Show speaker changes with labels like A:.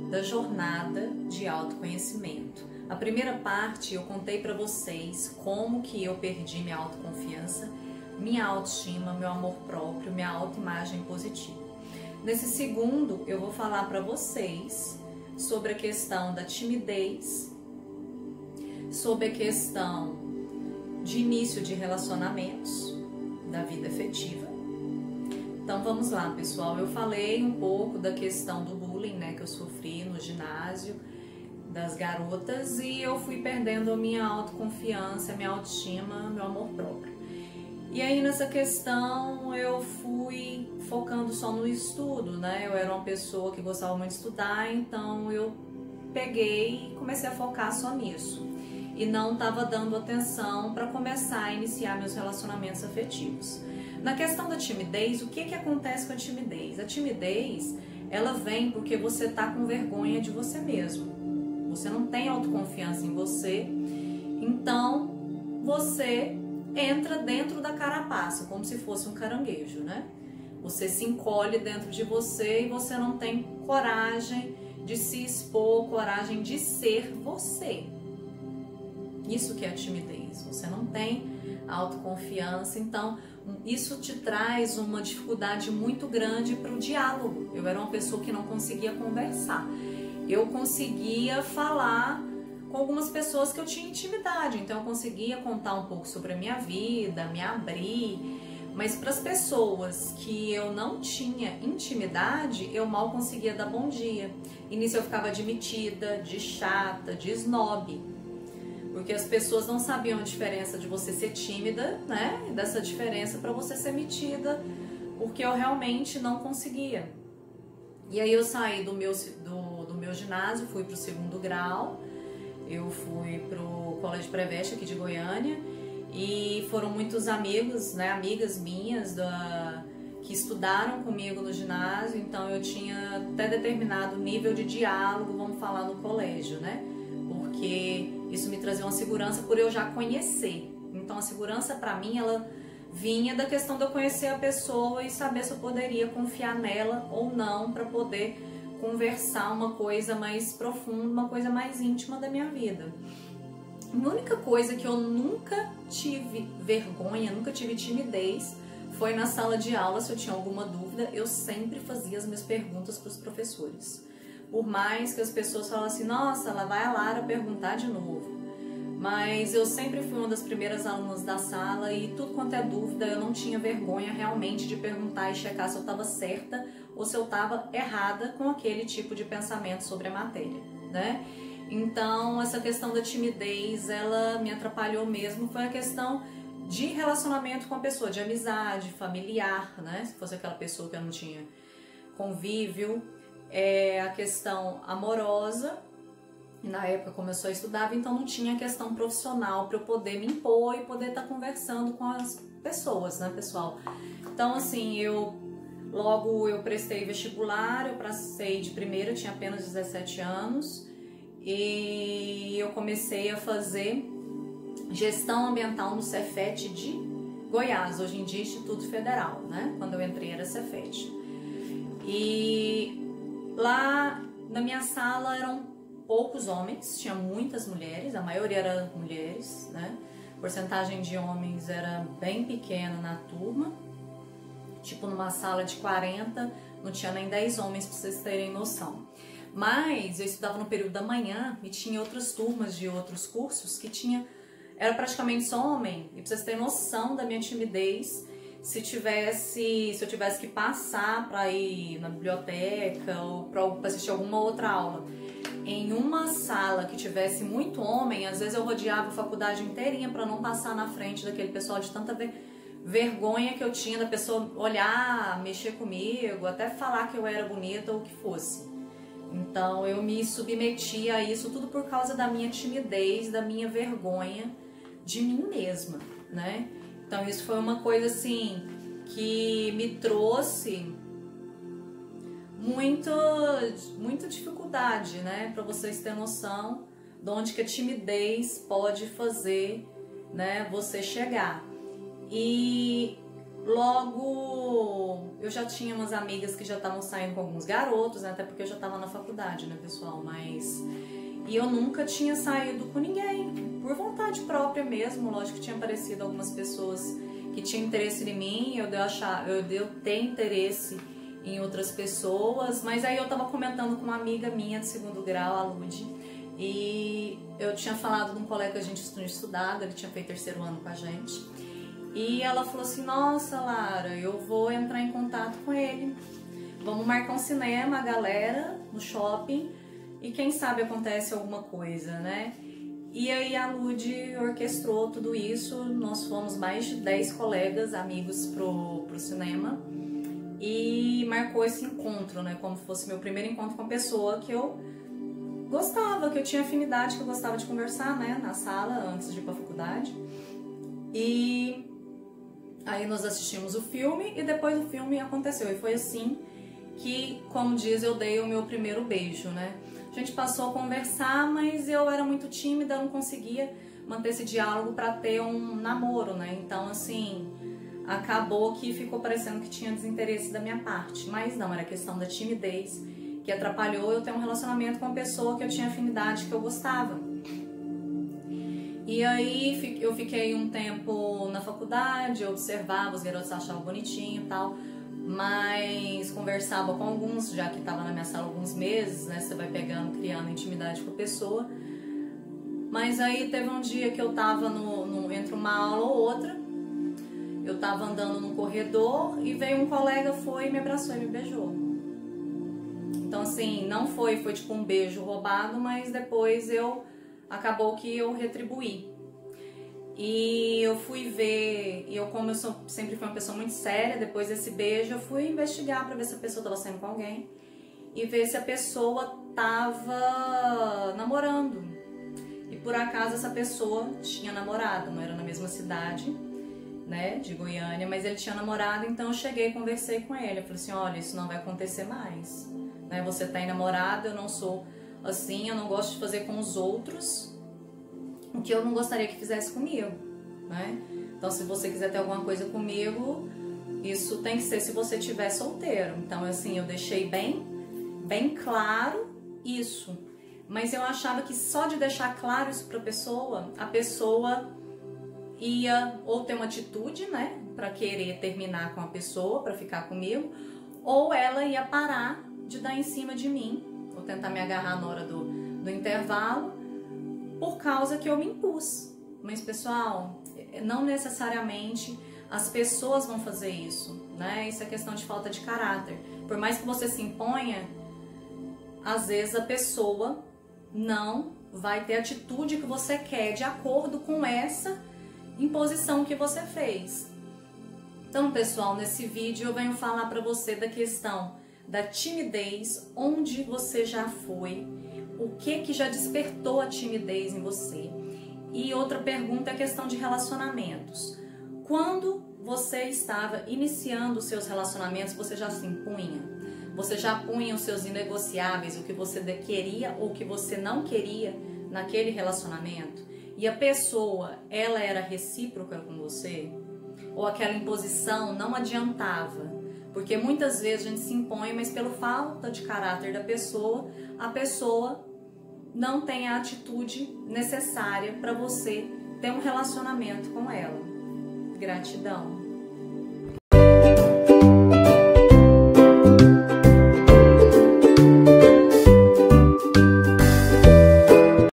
A: da jornada de autoconhecimento. A primeira parte eu contei para vocês como que eu perdi minha autoconfiança, minha autoestima, meu amor próprio, minha autoimagem positiva. Nesse segundo eu vou falar para vocês sobre a questão da timidez, sobre a questão de início de relacionamentos, da vida afetiva. Então vamos lá, pessoal. Eu falei um pouco da questão do bullying, né, que eu sofri no ginásio, das garotas, e eu fui perdendo a minha autoconfiança, a minha autoestima, meu amor próprio. E aí nessa questão eu fui focando só no estudo, né? Eu era uma pessoa que gostava muito de estudar, então eu peguei e comecei a focar só nisso. E não estava dando atenção para começar a iniciar meus relacionamentos afetivos. Na questão da timidez, o que acontece com a timidez? A timidez, ela vem porque você está com vergonha de você mesmo. Você não tem autoconfiança em você, então você entra dentro da carapaça, como se fosse um caranguejo, né? Você se encolhe dentro de você e você não tem coragem de se expor, coragem de ser você. Isso que é a timidez, você não tem autoconfiança, então isso te traz uma dificuldade muito grande para o diálogo. Eu era uma pessoa que não conseguia conversar, eu conseguia falar com algumas pessoas que eu tinha intimidade, então eu conseguia contar um pouco sobre a minha vida, me abrir, mas para as pessoas que eu não tinha intimidade, eu mal conseguia dar bom dia. E nisso eu ficava de metida, de chata, de snob, porque as pessoas não sabiam a diferença de você ser tímida, né, e dessa diferença para você ser metida, porque eu realmente não conseguia. E aí eu saí do meu ginásio, fui para o 2º grau, eu fui pro Colégio Preveste aqui de Goiânia e foram muitos amigos, né, amigas minhas que estudaram comigo no ginásio, então eu tinha até determinado nível de diálogo, vamos falar, no colégio, né, porque isso me trazia uma segurança por eu já conhecer. Então a segurança para mim, ela vinha da questão de eu conhecer a pessoa e saber se eu poderia confiar nela ou não para poder conversar uma coisa mais profunda, uma coisa mais íntima da minha vida. A única coisa que eu nunca tive vergonha, nunca tive timidez, foi na sala de aula. Se eu tinha alguma dúvida, eu sempre fazia as minhas perguntas para os professores. Por mais que as pessoas falassem, nossa, lá vai a Lara perguntar de novo. Mas eu sempre fui uma das primeiras alunas da sala e tudo quanto é dúvida, eu não tinha vergonha realmente de perguntar e checar se eu estava certa ou se eu estava errada com aquele tipo de pensamento sobre a matéria, né? Então, essa questão da timidez, ela me atrapalhou mesmo, foi a questão de relacionamento com a pessoa, de amizade, familiar, né? Se fosse aquela pessoa que eu não tinha convívio, a questão amorosa. E na época, como eu só estudava, então não tinha questão profissional para eu poder me impor e poder estar conversando com as pessoas, né, pessoal? Então, assim, logo eu prestei vestibular, eu passei de primeira, eu tinha apenas 17 anos, e eu comecei a fazer gestão ambiental no Cefet de Goiás, hoje em dia Instituto Federal, né? Quando eu entrei era Cefet. E lá na minha sala eram poucos homens, tinha muitas mulheres, a maioria era mulheres, né? A porcentagem de homens era bem pequena na turma, tipo numa sala de 40, não tinha nem 10 homens, para vocês terem noção. Mas eu estudava no período da manhã e tinha outras turmas de outros cursos que era praticamente só homem, e para vocês terem noção da minha timidez, se eu tivesse que passar para ir na biblioteca ou para assistir alguma outra aula em uma sala que tivesse muito homem, às vezes eu rodeava a faculdade inteirinha para não passar na frente daquele pessoal, de tanta vergonha que eu tinha da pessoa olhar, mexer comigo, até falar que eu era bonita ou o que fosse. Então eu me submetia a isso tudo por causa da minha timidez, da minha vergonha de mim mesma, né? Então isso foi uma coisa assim que me trouxe muita dificuldade, né? Para vocês terem noção de onde que a timidez pode fazer, né, você chegar. E logo eu já tinha umas amigas que já estavam saindo com alguns garotos, né? Até porque eu já estava na faculdade, né, pessoal? E eu nunca tinha saído com ninguém, por vontade própria mesmo. Lógico que tinha aparecido algumas pessoas que tinham interesse em mim, eu deu ter interesse em outras pessoas, mas aí eu tava comentando com uma amiga minha de segundo grau, a Lud, e eu tinha falado de um colega que a gente tinha estudado, ele tinha feito terceiro ano com a gente, e ela falou assim: nossa, Lara, eu vou entrar em contato com ele, vamos marcar um cinema, a galera, no shopping, e quem sabe acontece alguma coisa, né? E aí a Lud orquestrou tudo isso, nós fomos mais de 10 colegas, amigos pro cinema, e marcou esse encontro, né? Como se fosse meu primeiro encontro com uma pessoa que eu gostava, que eu tinha afinidade, que eu gostava de conversar, né? Na sala, antes de ir pra faculdade. E aí nós assistimos o filme e depois o filme aconteceu. E foi assim que, como diz, eu dei o meu primeiro beijo, né? A gente passou a conversar, mas eu era muito tímida, não conseguia manter esse diálogo para ter um namoro, né? Então, assim, acabou que ficou parecendo que tinha desinteresse da minha parte. Mas não, era questão da timidez que atrapalhou eu ter um relacionamento com uma pessoa que eu tinha afinidade, que eu gostava. E aí eu fiquei um tempo na faculdade, eu observava, os garotos achavam bonitinho e tal, mas conversava com alguns, já que estava na minha sala alguns meses, né? Você vai pegando, criando intimidade com a pessoa. Mas aí teve um dia que eu tava entre uma aula ou outra, eu tava andando no corredor e veio um colega, foi, me abraçou e me beijou. Então assim, não foi tipo um beijo roubado, mas depois acabou que eu retribuí. E eu fui ver, e eu, como eu sempre fui uma pessoa muito séria, depois desse beijo eu fui investigar pra ver se a pessoa tava saindo com alguém e ver se a pessoa tava namorando. E por acaso essa pessoa tinha namorado, não era na mesma cidade, né, de Goiânia, mas ele tinha namorado. Então eu cheguei e conversei com ele, eu falei assim: olha, isso não vai acontecer mais, né? Você tá namorado, eu não sou assim, eu não gosto de fazer com os outros o que eu não gostaria que fizesse comigo, né? Então, se você quiser ter alguma coisa comigo, isso tem que ser se você estiver solteiro. Então, assim, eu deixei bem claro isso. Mas eu achava que só de deixar claro isso pra pessoa, a pessoa ia ou ter uma atitude, né, pra querer terminar com a pessoa, pra ficar comigo, ou ela ia parar de dar em cima de mim, ou tentar me agarrar na hora do intervalo, por causa que eu me impus. Mas, pessoal, não necessariamente as pessoas vão fazer isso, né? Isso é questão de falta de caráter. Por mais que você se imponha, às vezes a pessoa não vai ter a atitude que você quer de acordo com essa imposição que você fez. Então, pessoal, nesse vídeo eu venho falar para você da questão da timidez, onde você já foi, o que já despertou a timidez em você. E outra pergunta é a questão de relacionamentos. Quando você estava iniciando os seus relacionamentos, você já se impunha? Você já punha os seus inegociáveis, o que você queria ou o que você não queria naquele relacionamento? E a pessoa, ela era recíproca com você? Ou aquela imposição não adiantava? Porque muitas vezes a gente se impõe, mas pela falta de caráter da pessoa, a pessoa não tem a atitude necessária para você ter um relacionamento com ela. Gratidão.